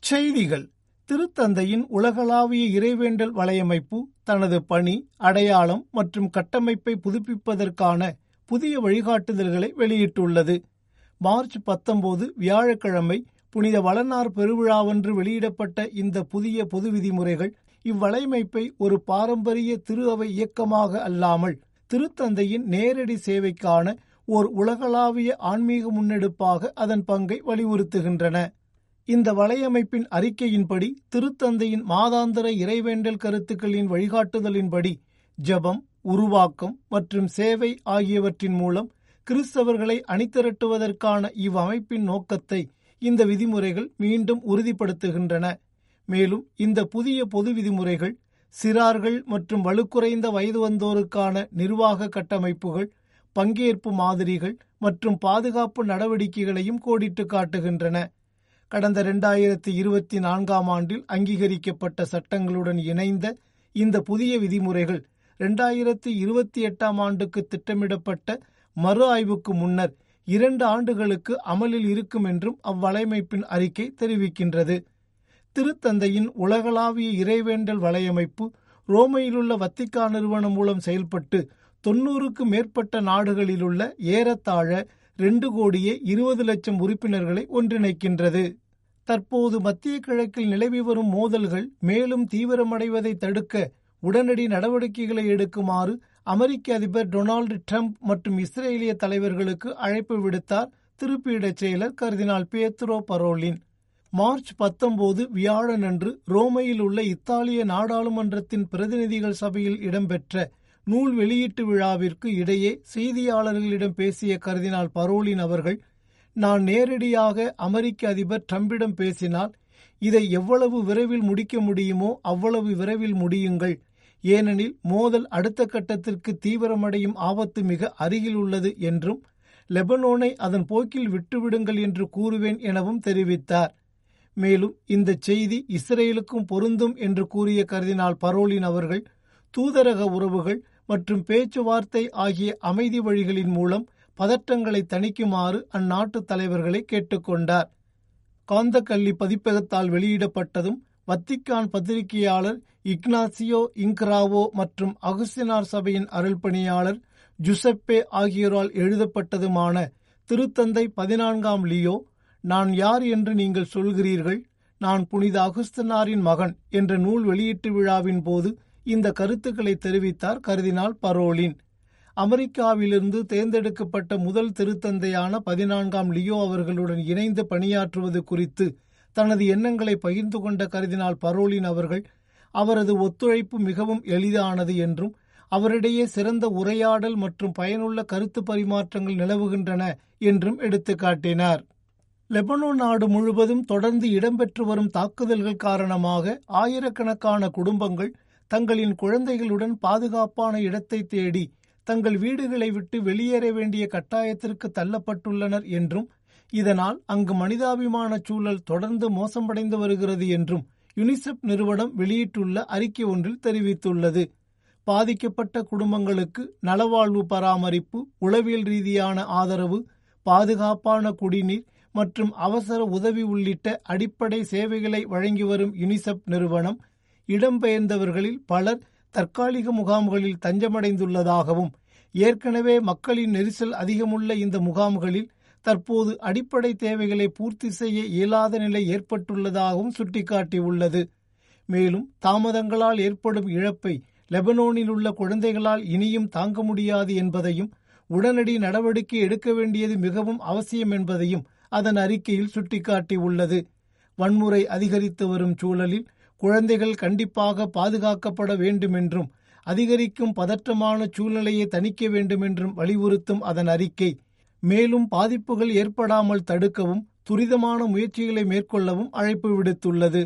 செய்திகள். திருத்தந்தையின் உலகளாவிய இறைவேண்டல் வலையமைப்பு தனது பணி, அடையாளம் மற்றும் கட்டமைப்பை புதுப்பிப்பதற்கான புதிய வழிகாட்டுதல்களை வெளியிட்டுள்ளது. மார்ச் 19 வியாழக்கிழமை புனித வளனார் பெருவிழாவன்று வெளியிடப்பட்ட இந்த புதிய பொது விதிமுறைகள் இவ்வலையமைப்பை ஒரு பாரம்பரிய திரு அவை இயக்கமாக அல்லாமல் திருத்தந்தையின் நேரடி சேவைக்கான ஓர் உலகளாவிய ஆன்மீக முன்னெடுப்பாக அதன் பங்கை வலியுறுத்துகின்றன. இந்த வலையமைப்பின் அறிக்கையின்படி திருத்தந்தையின் மாதாந்திர இறைவேண்டல் கருத்துக்களின் வழிகாட்டுதலின்படி ஜெபம், உருவாக்கம் மற்றும் சேவை ஆகியவற்றின் மூலம் கிறிஸ்தவர்களை அணிதிரட்டுவதற்கான இவ்வமைப்பின் நோக்கத்தை இந்த விதிமுறைகள் மீண்டும் உறுதிப்படுத்துகின்றன. மேலும் இந்த புதிய பொது விதிமுறைகள் சிறார்கள் மற்றும் வலுக்குறைந்த வயது வந்தோருக்கான நிர்வாக கட்டமைப்புகள், பங்கேற்பு மாதிரிகள் மற்றும் பாதுகாப்பு நடவடிக்கைகளையும் கோடிட்டு காட்டுகின்றன. கடந்த 2024 ஆண்டில் அங்கீகரிக்கப்பட்ட சட்டங்களுடன் இணைந்த இந்த புதிய விதிமுறைகள் 2028 ஆண்டுக்கு திட்டமிடப்பட்ட மறு ஆய்வுக்கு முன்னர் 2 ஆண்டுகளுக்கு அமலில் இருக்கும் என்றும் அவ்வலையமைப்பின் அறிக்கை தெரிவிக்கின்றது. திருத்தந்தையின் உலகளாவிய இறைவேண்டல் வலையமைப்பு ரோமையிலுள்ள வத்திக்கான் நிறுவனம் மூலம் செயல்பட்டு 90க்கும் மேற்பட்ட நாடுகளிலுள்ள ஏறத்தாழ 2,20,00,000 உறுப்பினர்களை ஒன்றிணைக்கின்றது. தற்போது மத்திய கிழக்கில் நிலவி வரும் மோதல்கள் மேலும் தீவிரமடைவதை தடுக்க உடனடி நடவடிக்கைகளை எடுக்குமாறு அமெரிக்க அதிபர் டொனால்டு டிரம்ப் மற்றும் இஸ்ரேலிய தலைவர்களுக்கு அழைப்பு விடுத்தார் திருப்பீடச் செயலர் கர்தினால் பியத்ரோ பரோலின். மார்ச் 19 வியாழனன்று ரோமையில் உள்ள இத்தாலிய நாடாளுமன்றத்தின் பிரதிநிதிகள் சபையில் இடம்பெற்ற நூல் வெளியீட்டு விழாவிற்கு இடையே செய்தியாளர்களிடம் பேசிய கர்தினால் பரோலின் அவர்கள், நான் நேரடியாக அமெரிக்க அதிபர் டிரம்பிடம் பேசினால் இதை எவ்வளவு விரைவில் முடிக்க முடியுமோ அவ்வளவு விரைவில் முடியுங்கள், ஏனெனில் மோதல் அடுத்த கட்டத்திற்கு தீவிரமடையும் ஆபத்து மிக அருகில் உள்ளது என்றும், லெபனோனை அதன் போக்கில் விட்டுவிடுங்கள் என்று கூறுவேன் எனவும் தெரிவித்தார். மேலும் இந்த செய்தி இஸ்ரேலுக்கும் பொருந்தும் என்று கூறிய கர்தினால் பரோலின் அவர்கள், தூதரக உறவுகள் மற்றும் பேச்சுவார்த்தை ஆகிய அமைதி வழிகளின் மூலம் பதற்றங்களை தணிக்குமாறு அந்நாட்டு தலைவர்களை கேட்டுக்கொண்டார். காந்தக்கல்லி பதிப்பகத்தால் வெளியிடப்பட்டதும் வத்திக்கான் பத்திரிகையாளர் இக்னாசியோ இன்கிராவோ மற்றும் அகுஸ்தினார் சபையின் அருள்பணியாளர் ஜுசப்பே ஆகியோரால் எழுதப்பட்டதுமான திருத்தந்தை 14ஆம் லியோ, நான் யார் என்று நீங்கள் சொல்கிறீர்கள், நான் புனித அகுஸ்தினாரின் மகன் என்ற நூல் வெளியீட்டு விழாவின் போது இந்த கருத்துக்களை தெரிவித்தார் கர்தினால் பரோலின். அமெரிக்காவிலிருந்து தேர்ந்தெடுக்கப்பட்ட முதல் திருத்தந்தையான 14ஆம் லியோ அவர்களுடன் இணைந்து பணியாற்றுவது குறித்து தனது எண்ணங்களை பகிர்ந்து கொண்ட கர்தினால் பரோலின் அவர்கள், அவரது ஒத்துழைப்பு மிகவும் எளிதானது என்றும் அவரிடையே சிறந்த உரையாடல் மற்றும் பயனுள்ள கருத்து பரிமாற்றங்கள் நிலவுகின்றன என்றும் எடுத்துக்காட்டினார். லெபனோன் நாடு முழுவதும் தொடர்ந்து இடம்பெற்று வரும் தாக்குதல்கள் காரணமாக ஆயிரக்கணக்கான குடும்பங்கள் தங்களின் குழந்தைகளுடன் பாதுகாப்பான இடத்தை தேடி தங்கள் வீடுகளை விட்டு வெளியேற வேண்டிய கட்டாயத்திற்கு தள்ளப்பட்டுள்ளனர் என்றும், இதனால் அங்கு மனிதாபிமான சூழல் தொடர்ந்து மோசமடைந்து வருகிறது என்றும் யுனிசெப் நிறுவனம் வெளியிட்டுள்ள அறிக்கை ஒன்றில் தெரிவித்துள்ளது. பாதிக்கப்பட்ட குடும்பங்களுக்கு நலவாழ்வு பராமரிப்பு, உளவியல் ரீதியான ஆதரவு, பாதுகாப்பான குடிநீர் மற்றும் அவசர உதவி உள்ளிட்ட அடிப்படை சேவைகளை வழங்கி வரும் யுனிசெப் நிறுவனம், இடம்பெயர்ந்தவர்களில் பலர் தற்காலிக முகாம்களில் தஞ்சமடைந்துள்ளதாகவும், ஏற்கனவே மக்களின் நெரிசல் அதிகமுள்ள இந்த முகாம்களில் தற்போது அடிப்படை தேவைகளை பூர்த்தி செய்ய இயலாத நிலை ஏற்பட்டுள்ளதாகவும் சுட்டிக்காட்டியுள்ளது. மேலும் தாமதங்களால் ஏற்படும் இழப்பை லெபனோனில் உள்ள குழந்தைகளால் இனியும் தாங்க முடியாது என்பதையும், உடனடி நடவடிக்கை எடுக்க வேண்டியது மிகவும் அவசியம் என்பதையும் அதன் அறிக்கையில் சுட்டிக்காட்டியுள்ளது. வன்முறை அதிகரித்து வரும் சூழலில் குழந்தைகள் கண்டிப்பாக பாதுகாக்கப்பட வேண்டுமென்றும், அதிகரிக்கும் பதற்றமான சூழ்நிலையை தணிக்க வேண்டுமென்றும் வலியுறுத்தும் அதன் அறிக்கை, மேலும் பாதிப்புகள் ஏற்படாமல் தடுக்கவும் துரிதமான முயற்சிகளை மேற்கொள்ளவும் அழைப்பு விடுத்துள்ளது.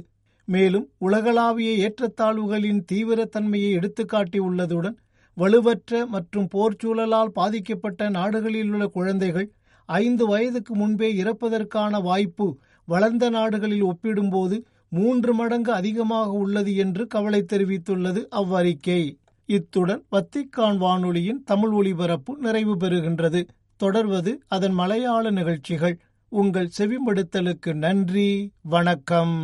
மேலும் உலகளாவிய ஏற்றத்தாழ்வுகளின் தீவிரத்தன்மையை எடுத்துக்காட்டியுள்ளதுடன், வலுவற்ற மற்றும் போர்ச்சூழலால் பாதிக்கப்பட்ட நாடுகளில் உள்ள குழந்தைகள் 5 வயதுக்கு முன்பே இறப்பதற்கான வாய்ப்பு வளர்ந்த நாடுகளில் ஒப்பிடும்போது 3 மடங்கு அதிகமாக உள்ளது என்று கவலை தெரிவித்துள்ளது அவ்வறிக்கை. இத்துடன் வத்திக்கான் வானொலியின் தமிழ் ஒலிபரப்பு நிறைவு பெறுகின்றது. தொடர்வது அதன் மலையாள நிகழ்ச்சிகள். உங்கள் செவிமடுத்தலுக்கு நன்றி. வணக்கம்.